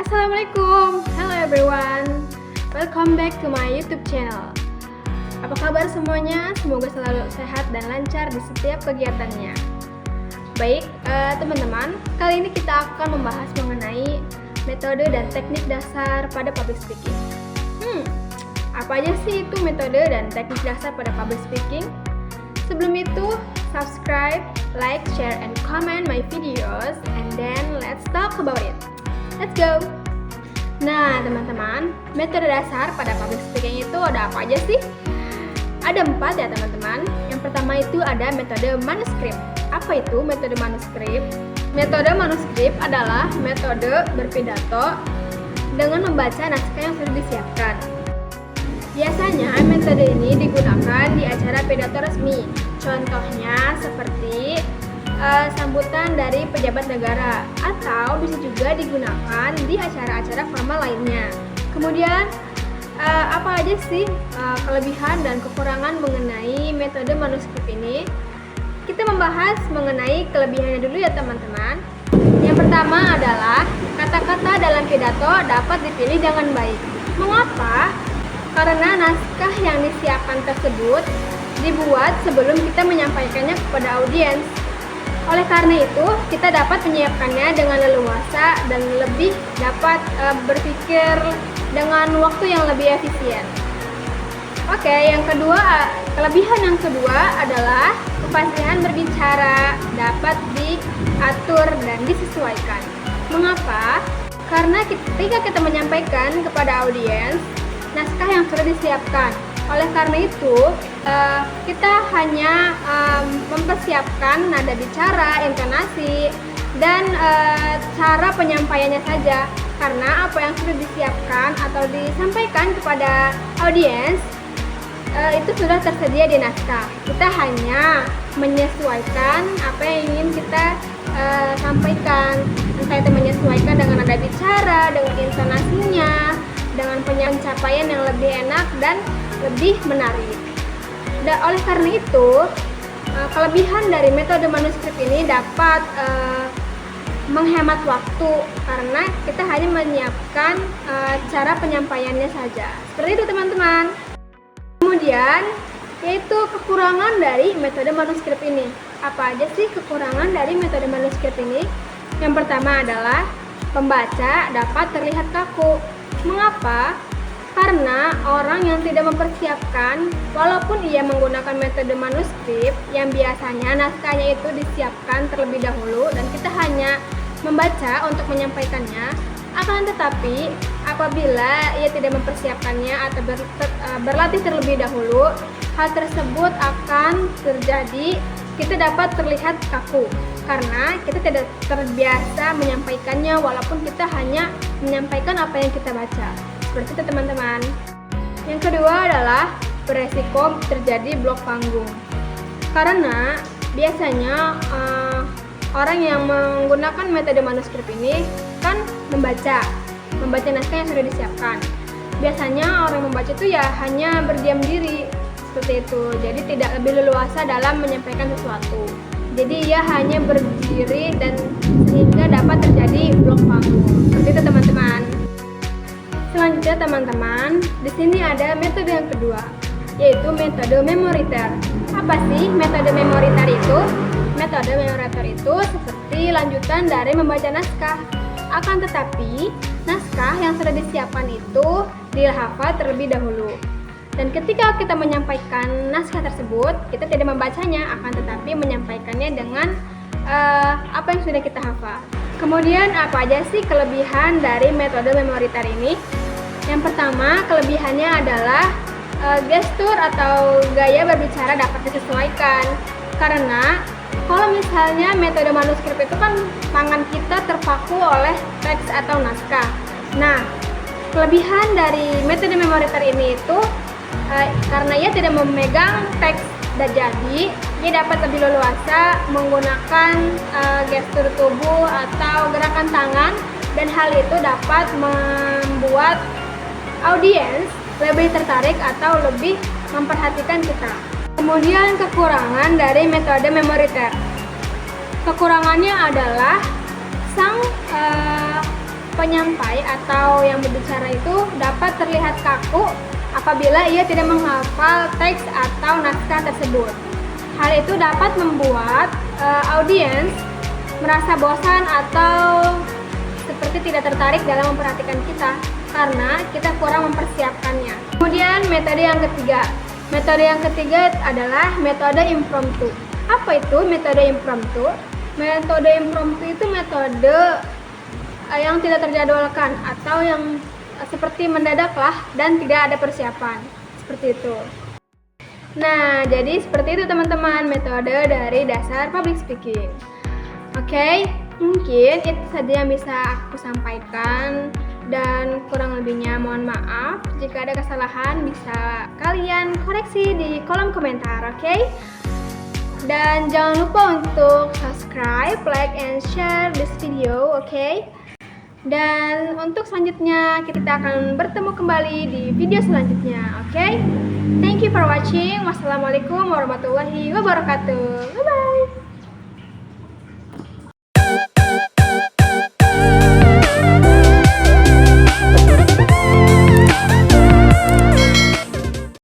Assalamualaikum, hello everyone, welcome back to my YouTube channel. Apa kabar semuanya? Semoga selalu sehat dan lancar di setiap kegiatannya. Baik, teman-teman, kali ini kita akan membahas mengenai metode dan teknik dasar pada public speaking. Apa aja sih itu metode dan teknik dasar pada public speaking? Sebelum itu, subscribe, like, share, and comment my videos, and then let's talk about it. Let's go! Nah, teman-teman, metode dasar pada public speaking itu ada apa aja sih? Ada 4 ya, teman-teman. Yang pertama itu ada metode manuskrip. Apa itu metode manuskrip? Metode manuskrip adalah metode berpidato dengan membaca naskah yang sudah disiapkan. Biasanya metode ini digunakan di acara pidato resmi. Contohnya seperti sambutan dari pejabat negara, atau bisa juga digunakan di acara-acara formal lainnya. Kemudian apa aja sih kelebihan dan kekurangan mengenai metode manuskrip ini? Kita membahas mengenai kelebihannya dulu ya, teman-teman. Yang pertama adalah kata-kata dalam pidato dapat dipilih dengan baik. Mengapa? Karena naskah yang disiapkan tersebut dibuat sebelum kita menyampaikannya kepada audiens. Oleh karena itu, kita dapat menyiapkannya dengan leluasa dan lebih dapat berpikir dengan waktu yang lebih efisien. Oke, kelebihan yang kedua adalah kepastian berbicara dapat diatur dan disesuaikan. Mengapa? Karena ketika kita menyampaikan kepada audiens naskah yang sudah disiapkan. Oleh karena itu, kita hanya mempersiapkan nada bicara, intonasi, dan cara penyampaiannya saja. Karena apa yang sudah disiapkan atau disampaikan kepada audiens itu sudah tersedia di naskah. Kita hanya menyesuaikan apa yang ingin kita sampaikan. Entah itu menyesuaikan dengan nada bicara, dengan intonasinya, dengan pencapaian yang lebih enak dan lebih menarik. Dan oleh karena itu, kelebihan dari metode manuskrip ini dapat menghemat waktu karena kita hanya menyiapkan cara penyampaiannya saja. Seperti itu, teman-teman. Kemudian, yaitu kekurangan dari metode manuskrip ini. Apa aja sih kekurangan dari metode manuskrip ini? Yang pertama adalah pembaca dapat terlihat kaku. Mengapa? Karena orang yang tidak mempersiapkan, walaupun ia menggunakan metode manuskrip yang biasanya naskahnya itu disiapkan terlebih dahulu dan kita hanya membaca untuk menyampaikannya, akan tetapi apabila ia tidak mempersiapkannya atau berlatih terlebih dahulu, hal tersebut akan terjadi, kita dapat terlihat kaku karena kita tidak terbiasa menyampaikannya walaupun kita hanya menyampaikan apa yang kita baca. Seperti itu, teman-teman. Yang kedua adalah beresiko terjadi blok panggung. Karena biasanya orang yang menggunakan metode manuskrip ini kan membaca naskah yang sudah disiapkan. Biasanya orang yang membaca itu ya hanya berdiam diri seperti itu. Jadi tidak lebih leluasa dalam menyampaikan sesuatu. Jadi ia hanya berdiri dan sehingga dapat terjadi blok panggung. Seperti itu, teman-teman. Selanjutnya, teman-teman, di sini ada metode yang kedua, yaitu metode memoriter. Apa sih metode memoriter itu? Metode memoriter itu seperti lanjutan dari membaca naskah. Akan tetapi, naskah yang sudah disiapkan itu dihafal terlebih dahulu. Dan ketika kita menyampaikan naskah tersebut, kita tidak membacanya, akan tetapi menyampaikannya dengan apa yang sudah kita hafal. Kemudian, apa aja sih kelebihan dari metode memoriter ini? Yang pertama, kelebihannya adalah gestur atau gaya berbicara dapat disesuaikan. Karena kalau misalnya metode manuskrip itu kan tangan kita terpaku oleh teks atau naskah. Nah, kelebihan dari metode memoriter ini itu karena ia tidak memegang teks dan jadi ia dapat lebih leluasa menggunakan gestur tubuh atau gerakan tangan, dan hal itu dapat membuat audiens lebih tertarik atau lebih memperhatikan kita. Kemudian kekurangan dari metode memoriter. Kekurangannya adalah sang penyampai atau yang berbicara itu dapat terlihat kaku apabila ia tidak menghafal teks atau naskah tersebut. Hal itu dapat membuat audiens merasa bosan atau seperti tidak tertarik dalam memperhatikan kita karena kita kurang mempersiapkannya. Kemudian metode yang ketiga. Metode yang ketiga adalah metode impromptu. Apa itu metode impromptu? Metode impromptu itu metode yang tidak terjadwalkan atau yang seperti mendadak lah dan tidak ada persiapan. Seperti itu. Nah, jadi seperti itu teman-teman metode dari dasar public speaking. Oke, mungkin itu saja yang bisa aku sampaikan dan kurang lebihnya mohon maaf. Jika ada kesalahan bisa kalian koreksi di kolom komentar, oke? Dan jangan lupa untuk subscribe, like, and share this video, oke? Dan untuk selanjutnya kita akan bertemu kembali di video selanjutnya, oke? Thank you for watching. Wassalamualaikum warahmatullahi wabarakatuh. Bye bye.